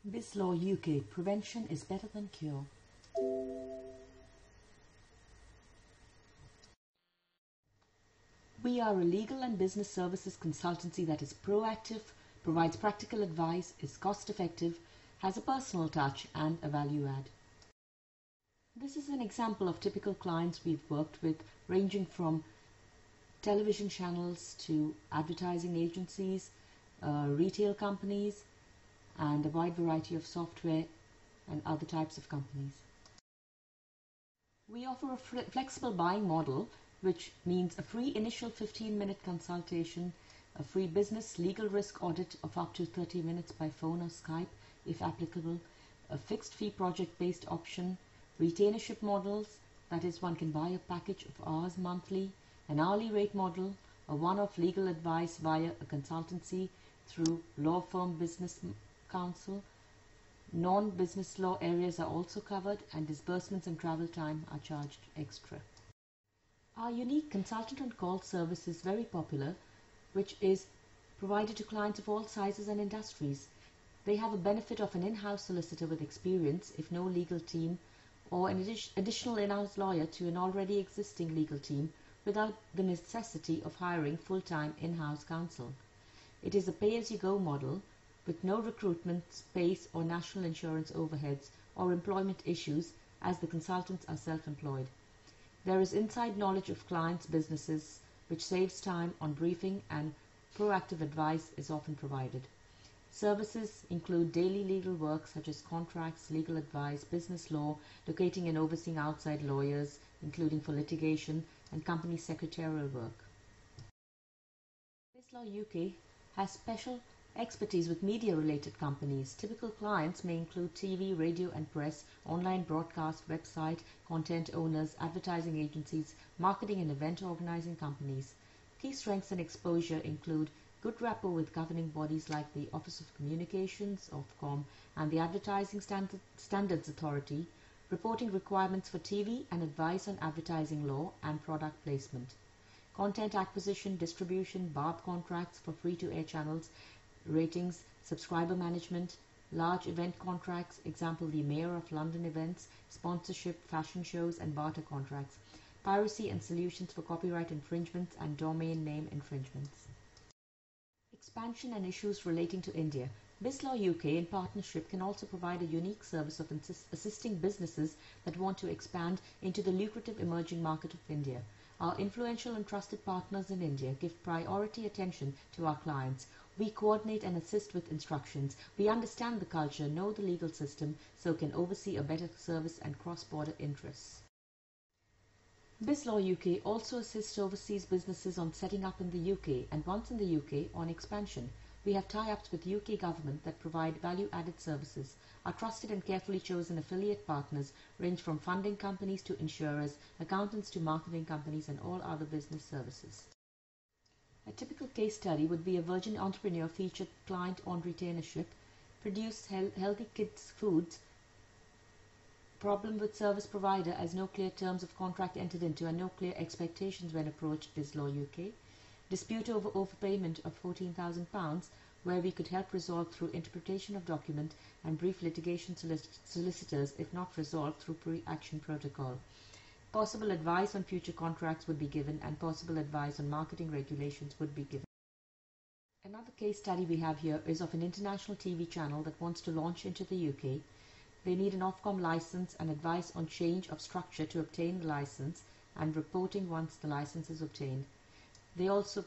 Bizlaw U.K. Prevention is better than cure. We are a legal and business services consultancy that is proactive, provides practical advice, is cost-effective, has a personal touch and a value add. This is an example of typical clients we've worked with, ranging from television channels to advertising agencies, retail companies, and a wide variety of software and other types of companies. We offer a flexible buying model, which means a free initial 15-minute consultation, a free business legal risk audit of up to 30 minutes by phone or Skype if applicable, a fixed fee project-based option, retainership models, that is, one can buy a package of hours monthly, an hourly rate model, a one-off legal advice via a consultancy through law firm business counsel. Non-business law areas are also covered, and disbursements and travel time are charged extra. Our unique consultant on call service is very popular, which is provided to clients of all sizes and industries. They have a benefit of an in-house solicitor with experience if no legal team, or an additional in-house lawyer to an already existing legal team without the necessity of hiring full-time in-house counsel. It is a pay-as-you-go model with no recruitment, space or national insurance overheads or employment issues, as the consultants are self-employed. There is inside knowledge of clients' businesses, which saves time on briefing, and proactive advice is often provided. Services include daily legal work such as contracts, legal advice, business law, locating and overseeing outside lawyers, including for litigation, and company secretarial work. Bizlaw U.K. has special expertise with media-related companies. Typical clients may include TV, radio and press, online broadcast, website, content owners, advertising agencies, marketing and event organizing companies. Key strengths and exposure include good rapport with governing bodies like the Office of Communications, Ofcom, and the Advertising Standards Authority, reporting requirements for TV and advice on advertising law and product placement. Content acquisition, distribution, BARB contracts for free-to-air channels, ratings, subscriber management, large event contracts, example the Mayor of London events, sponsorship, fashion shows and barter contracts, piracy and solutions for copyright infringements and domain name infringements. Expansion and issues relating to India. Bizlaw U.K. in partnership can also provide a unique service of assisting businesses that want to expand into the lucrative emerging market of India. Our influential and trusted partners in India give priority attention to our clients. We coordinate and assist with instructions. We understand the culture, know the legal system, so can oversee a better service and cross-border interests. Bizlaw U.K. also assists overseas businesses on setting up in the UK, and once in the UK, on expansion. We have tie-ups with UK government that provide value-added services. Our trusted and carefully chosen affiliate partners range from funding companies to insurers, accountants to marketing companies, and all other business services. A typical case study would be a virgin entrepreneur featured client on retainership, produced healthy kids' foods, problem with service provider as no clear terms of contract entered into and no clear expectations when approached Bizlaw U.K. Dispute over overpayment of £14,000, where we could help resolve through interpretation of document and brief litigation solicitors if not resolved through pre-action protocol. Possible advice on future contracts would be given, and possible advice on marketing regulations would be given. Another case study we have here is of an international TV channel that wants to launch into the UK. They need an Ofcom license and advice on change of structure to obtain the license and reporting once the license is obtained. They also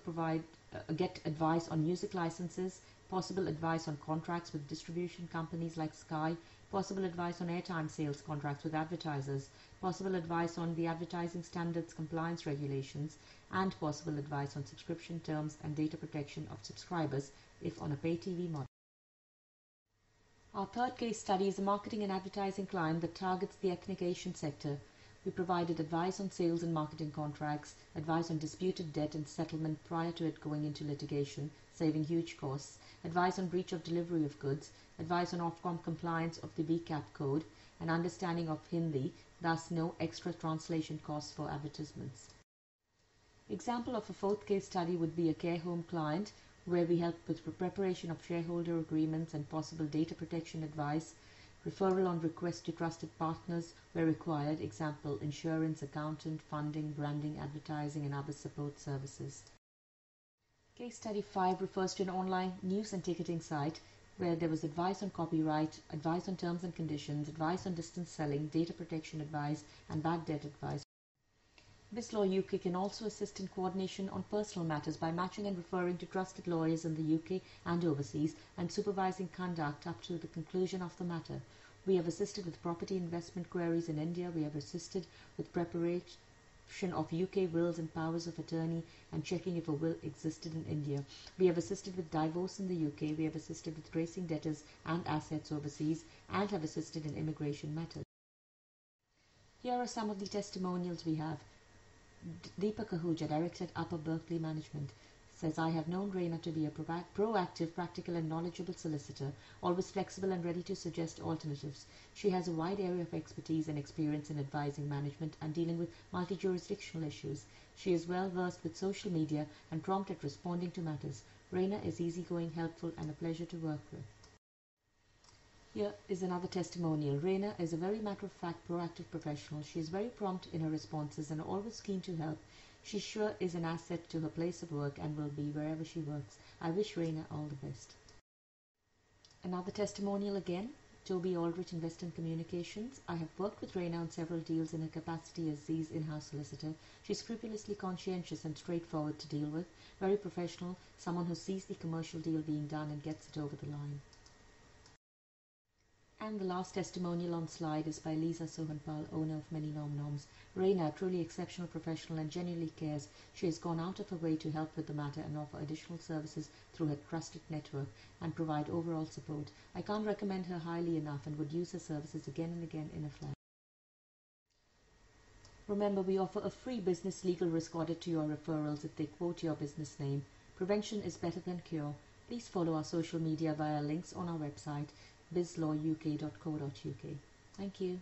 get advice on music licenses, possible advice on contracts with distribution companies like Sky, possible advice on airtime sales contracts with advertisers, possible advice on the advertising standards compliance regulations, and possible advice on subscription terms and data protection of subscribers if on a pay TV model. Our third case study is a marketing and advertising client that targets the ethnic Asian sector. We provided advice on sales and marketing contracts, advice on disputed debt and settlement prior to it going into litigation, saving huge costs, advice on breach of delivery of goods, advice on Ofcom compliance of the VCAP code, and understanding of Hindi, thus no extra translation costs for advertisements. Example of a fourth case study would be a care home client where we help with preparation of shareholder agreements and possible data protection advice, referral on request to trusted partners where required, example, insurance, accountant, funding, branding, advertising, and other support services. Case study 5 refers to an online news and ticketing site where there was advice on copyright, advice on terms and conditions, advice on distance selling, data protection advice, and bad debt advice. Bizlaw U.K. can also assist in coordination on personal matters by matching and referring to trusted lawyers in the UK and overseas and supervising conduct up to the conclusion of the matter. We have assisted with property investment queries in India. We have assisted with preparation of UK wills and powers of attorney and checking if a will existed in India. We have assisted with divorce in the UK. We have assisted with tracing debtors and assets overseas and have assisted in immigration matters. Here are some of the testimonials we have. Deepak Ahuja, Director at Upper Berkeley Management, says, I have known Reina to be a proactive, practical and knowledgeable solicitor, always flexible and ready to suggest alternatives. She has a wide area of expertise and experience in advising management and dealing with multi-jurisdictional issues. She is well versed with social media and prompt at responding to matters. Reina is easygoing, helpful and a pleasure to work with. Here is another testimonial. Reina is a very matter-of-fact, proactive professional. She is very prompt in her responses and always keen to help. She sure is an asset to her place of work and will be wherever she works. I wish Reina all the best. Another testimonial again. Toby Aldrich, Invest in Communications. I have worked with Reina on several deals in her capacity as Z's in-house solicitor. She is scrupulously conscientious and straightforward to deal with. Very professional, someone who sees the commercial deal being done and gets it over the line. And the last testimonial on slide is by Lisa Sohanpal, owner of many nom-noms. Reina, a truly exceptional professional and genuinely cares. She has gone out of her way to help with the matter and offer additional services through her trusted network and provide overall support. I can't recommend her highly enough and would use her services again and again in a flash. Remember, we offer a free business legal risk audit to your referrals if they quote your business name. Prevention is better than cure. Please follow our social media via links on our website, bizlawuk.co.uk. Thank you.